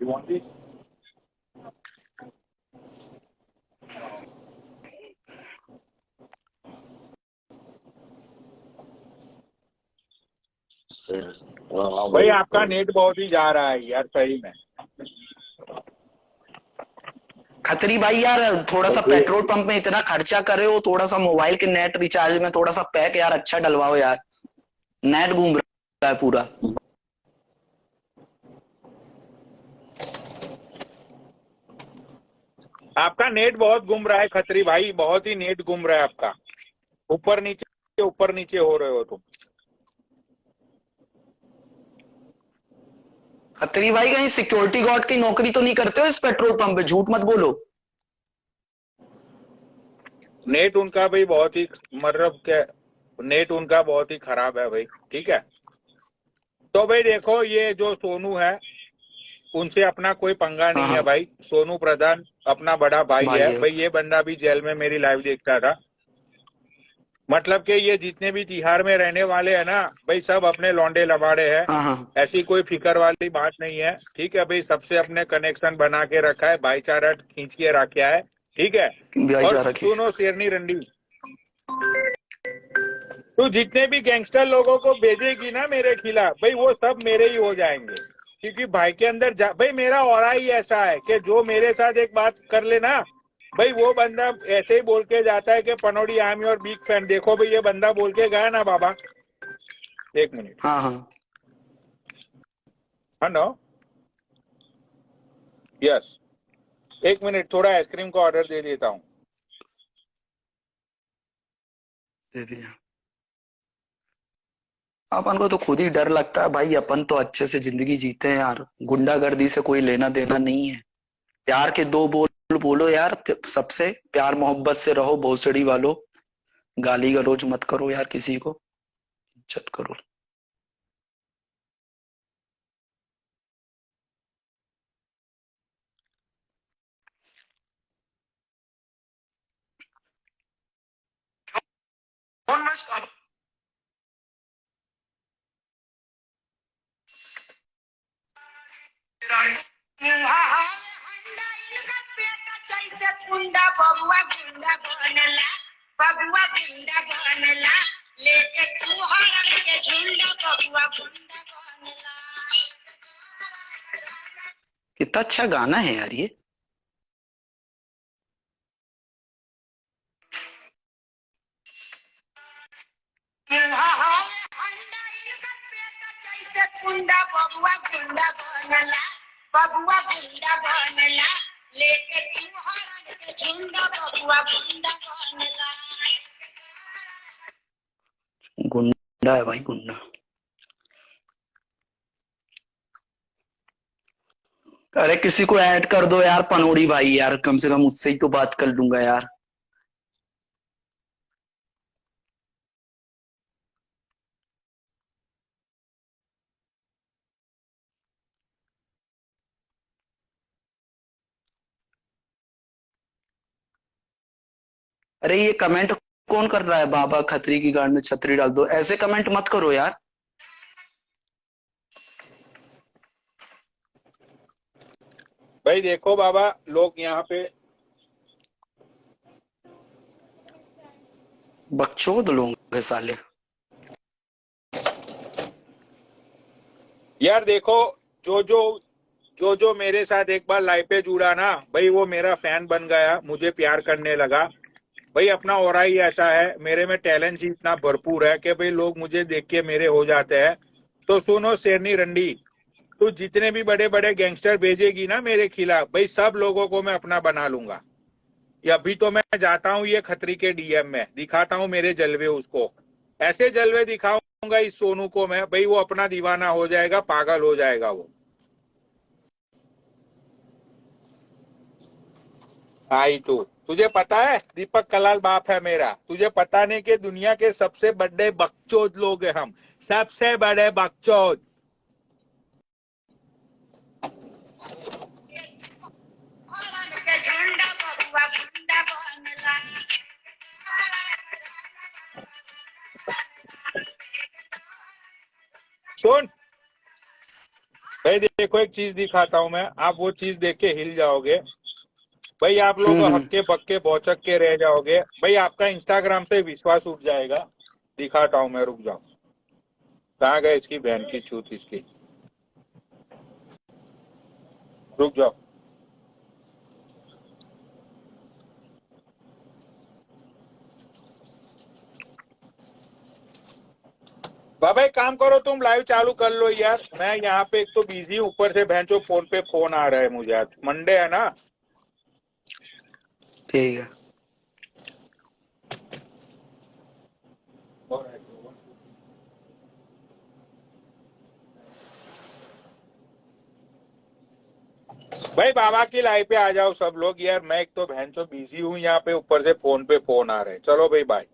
You want this? हाँ भाई आपका नेट बहुत ही जा रहा है यार सही में। खत्री भाई यार थोड़ा सा पेट्रोल पंप में इतना खर्चा करे हो, थोड़ा सा मोबाइल के नेट रिचार्ज में थोड़ा सा पैक यार अच्छा डलवाओ यार, नेट घूम रहा है पूरा। आपका नेट बहुत घूम रहा है खत्री भाई, बहुत ही नेट घूम रहा है आपका, ऊपर नीचे हो रहे हो तुम। खत्री भाई कहीं सिक्योरिटी गार्ड की नौकरी तो नहीं करते हो इस पेट्रोल पंप पे, झूठ मत बोलो। नेट उनका भाई बहुत ही मतलब क्या, नेट उनका बहुत ही खराब है भाई, ठीक है। तो भाई देखो ये जो सोनू है उनसे अपना कोई पंगा नहीं है भाई, सोनू प्रधान अपना बड़ा भाई है भाई। ये बंदा भी जेल में मेरी लाइव देखता था, मतलब कि ये जितने भी तिहाड़ में रहने वाले हैं ना भाई सब अपने लौंडे लबाड़े हैं, ऐसी कोई फिक्र वाली बात नहीं है, ठीक है भाई। सबसे अपने कनेक्शन बना के रखा है, भाईचारा खींच के रखा है, ठीक है। और सुनो शेरनी रंडी, तो जितने भी गैंगस्टर लोगों को भेजेगी ना मेरे खिलाफ भाई वो सब मेरे ही हो जाएंगे, क्योंकि भाई के अंदर भाई मेरा ऑरा ही ऐसा है कि जो मेरे साथ एक बात कर लेना भाई वो बंदा ऐसे ही बोल के जाता है कि पनोड़ी I am your big fan. देखो भाई ये बंदा बोल के गया ना बाबा, एक मिनट, हाँ नो यस, एक मिनट थोड़ा आइसक्रीम का ऑर्डर दे देता हूँ। दे दिया। अपन को तो खुद ही डर लगता है भाई, अपन तो अच्छे से जिंदगी जीते हैं यार, गुंडागर्दी से कोई लेना देना नहीं है। प्यार के दो बोल बोलो यार, सबसे प्यार मोहब्बत से रहो, भोसड़ी वालों, गाली गलौज मत करो यार, किसी को इज्जत करो। बबुआ गुंडा बनला लेके तू हरन के झुंडा, बबुआ गुंडा बनला। कितना अच्छा गाना है यार ये। गुंडा बबुआ गुंडा बनला, बबुआ गुंडा बनला लेके तू हरन के झुंडा, बबुआ गुंडा बनला। गुंडा है भाई गुंडा। अरे किसी को ऐड कर दो यार पनोड़ी भाई यार, कम से कम उससे ही तो बात कर लूंगा यार। अरे ये कमेंट कौन कर रहा है, बाबा खत्री की गांड में छतरी डाल दो, ऐसे कमेंट मत करो यार। भाई देखो बाबा लोग यहाँ पे बकचोद लोग हैं साले यार। देखो जो मेरे साथ एक बार लाइव पे जुड़ा ना भाई वो मेरा फैन बन गया, मुझे प्यार करने लगा भाई। अपना ऑरा ही ऐसा है, मेरे में टैलेंट ही इतना भरपूर है कि भाई लोग मुझे देख के मेरे हो जाते हैं। तो सुनो शेरनी रंडी, तो जितने भी बड़े बड़े गैंगस्टर भेजेगी ना मेरे खिलाफ भाई सब लोगों को मैं अपना बना लूंगा। या अभी तो मैं जाता हूँ ये खत्री के डीएम में दिखाता हूँ मेरे जलवे, उसको ऐसे जलवे दिखाऊंगा इस सोनू को मैं भाई, वो अपना दीवाना हो जाएगा, पागल हो जाएगा वो। आई तू तुझे पता है दीपक कलाल बाप है मेरा, तुझे पता नहीं कि दुनिया के सबसे बड़े बकचोद लोग हैं हम, सबसे बड़े बकचोद। हरण के झुंड बबुआ गुंडा बनला। सुन भाई, देखो एक चीज दिखाता हूं मैं, आप वो चीज देख के हिल जाओगे भाई, आप लोग हक्के बक्के भौचक के रह जाओगे भाई, आपका इंस्टाग्राम से विश्वास उठ जाएगा। दिखाता हूं मैं, रुक जाओ, कहाँ गए इसकी बहन की चूत इसकी, रुक जाओ। बाबा एक काम करो, तुम लाइव चालू कर लो यार, मैं यहाँ पे एक तो बिजी हूँ, ऊपर से बहनचो फोन पे फोन आ रहा है मुझे, आज मंडे है ना। ठीक है। भाई बाबा की लाइव पे आ जाओ सब लोग यार, मैं एक तो बहनचो बिजी हूँ यहाँ पे, ऊपर से फोन पे फोन आ रहे हैं। चलो भाई बाय।